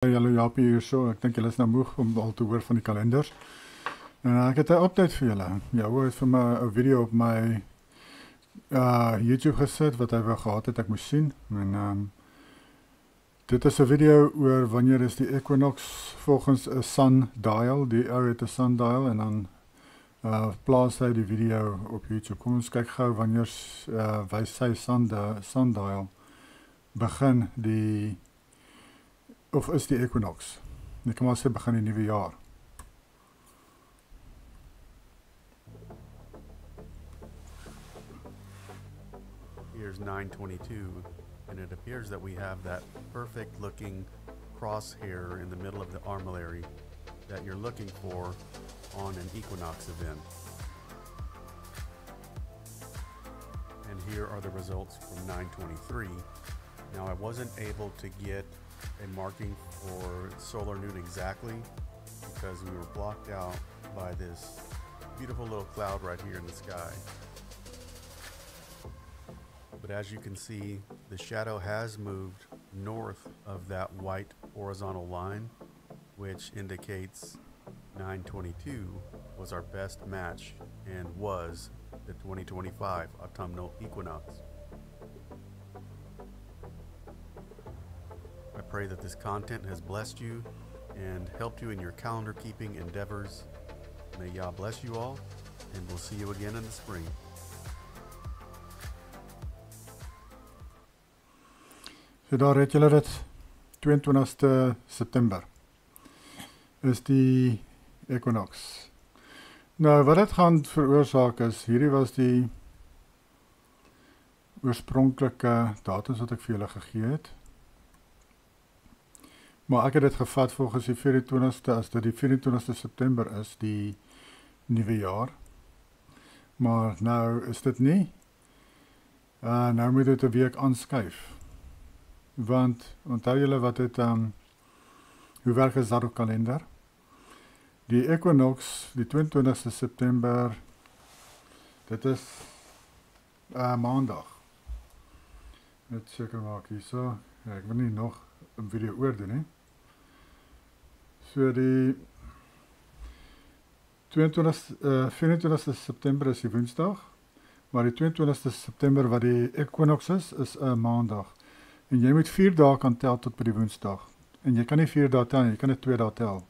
Hallo Japie hier so, ek dink julle is nou moeg om al te hoor van die kalenders. En ek het 'n update vir julle. Jou het vir my 'n video op my YouTube gesit wat hy wou gehad het ek moes sien. En dit is 'n video oor wanneer is die equinox volgens 'n sundial. Die ou het 'n sundial en dan plaas hy die video op YouTube. Kom ons kyk gou wanneer wys sy sundial begin die of is die equinox. Ek kan maar sê begin die nuwe jaar. Here's 9/22, and it appears that we have that perfect looking crosshair in the middle of the armillary that you're looking for on an equinox event. And here are the results from 9/23. Now I wasn't able to get a marking for solar noon exactly because we were blocked out by this beautiful little cloud right here in the sky. But as you can see, the shadow has moved north of that white horizontal line, which indicates 9/22 was our best match and was the 2025 autumnal equinox. I pray that this content has blessed you and helped you in your calendar keeping endeavors. May Yah bless you all, and we'll see you again in the spring. So daar het julle dit 22ste September is die equinox. Nou wat dit gaan veroorsaak is, hierdie was die oorspronklike datums wat ek vir julle gegee het. Maar ek het dit gevat volgens die 24ste, as dit die 24ste September is, die nuwe jaar. Maar nou is dit nie. Nou moet dit 'n week aanskuif. Want, onthou julle wat het, hoe werk 'n Zadok kalender? Die equinox, die 22ste September, dit is maandag. Net seker maak hierso, ek wil nie nog 'n video oor doen nie. So die 24ste September is die Woensdag, maar die 22ste September wat die equinox is 'n maandag. En jy moet 4 dae kan tel tot by die Woensdag. En jy kan nie 4 dae tel nie, jy kan net 2 dae tel.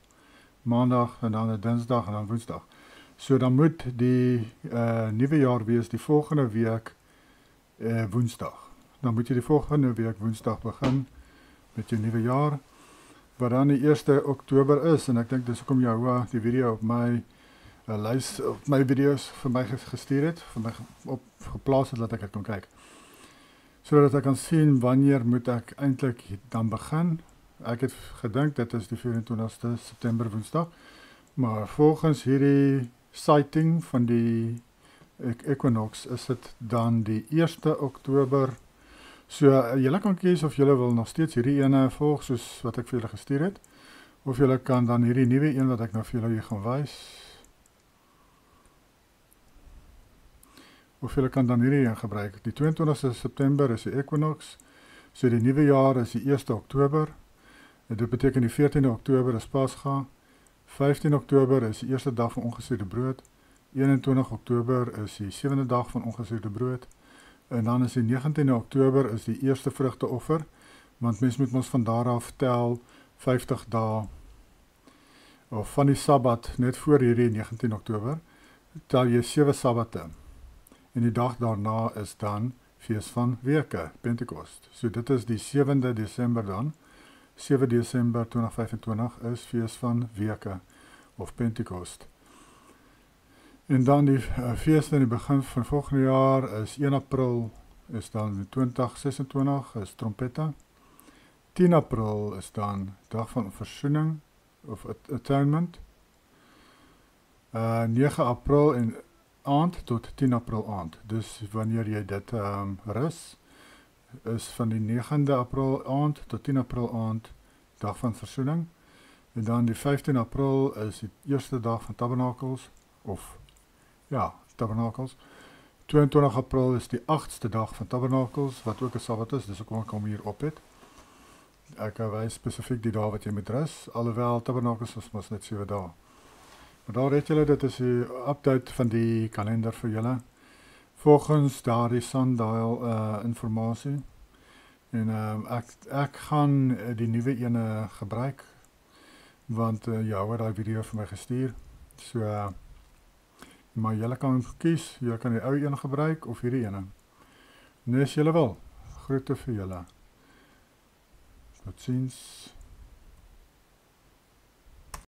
Maandag en dan 'n Dinsdag en dan Woensdag. So dan moet die nuwe jaar wees die volgende week Woensdag. Dan moet jy die volgende week Woensdag begin met jou nuwe jaar, wat dan die 1 Oktober is, en ek dink dis hoekom Jahoua die video op my lys, op my video's vir my gestuur het, vir my geplaas het, dat ek het kon kyk. Sodat ek kan sien, wanneer moet ek eintlik dan begin. Ek het gedink, dit is die 24ste September Woensdag, maar volgens hierdie sighting van die equinox, is dit dan die 1 Oktober. So, julle kan kies of julle wil nog steeds hierdie ene volg, soos wat ek vir julle gestuur het, of julle kan dan hierdie nuwe een wat ek nou vir julle hier gaan wys, of julle kan dan hierdie een gebruik. Die 22ste September is die equinox, so die nuwe jaar is die 1 Oktober, en dit beteken die 14de Oktober is Pascha, 15 Oktober is die eerste dag van ongesuurde brood, 21 Oktober is die 7de dag van ongesuurde brood, en dan is die 19de Oktober is die eerste vrugteoffer, want mens moet ons van daar af tel 50 dae, of van die Sabbat, net voor hierdie 19 Oktober, tel jy 7 Sabbate, en die dag daarna is dan fees van weke, Pentekost. So dit is die 7de Desember dan, 7 Desember 2025 is fees van weke, of Pentekost. En dan die feeste in die begin van volgende jaar is 1 April, is dan 2026, is trompette. 10 April is dan dag van versoening, of atonement. 9 April en aand tot 10 April aand. Dus wanneer jy dit rus, is van die 9de April aand tot 10 April aand, dag van versoening. En dan die 15 April is die eerste dag van tabernakels, of ja, tabernakels. 22 April is die 8ste dag van tabernakels, wat ook 'n Sabbat is, dis ook wat ek hom hier op het. Ek wys spesifiek die dae wat jy moet rus, alhoewel Tabernakels is mos net 7 dae. Maar daar het julle, dit is die update van die kalender vir julle. Volgens daardie sundial informasie. En ek gaan die nuwe ene gebruik, want jou het daai video vir my gestuur. So, maar julle kan kies, julle kan die ou een gebruik of hierdie ene. Nee, as julle wil. Groete vir julle. Tot ziens.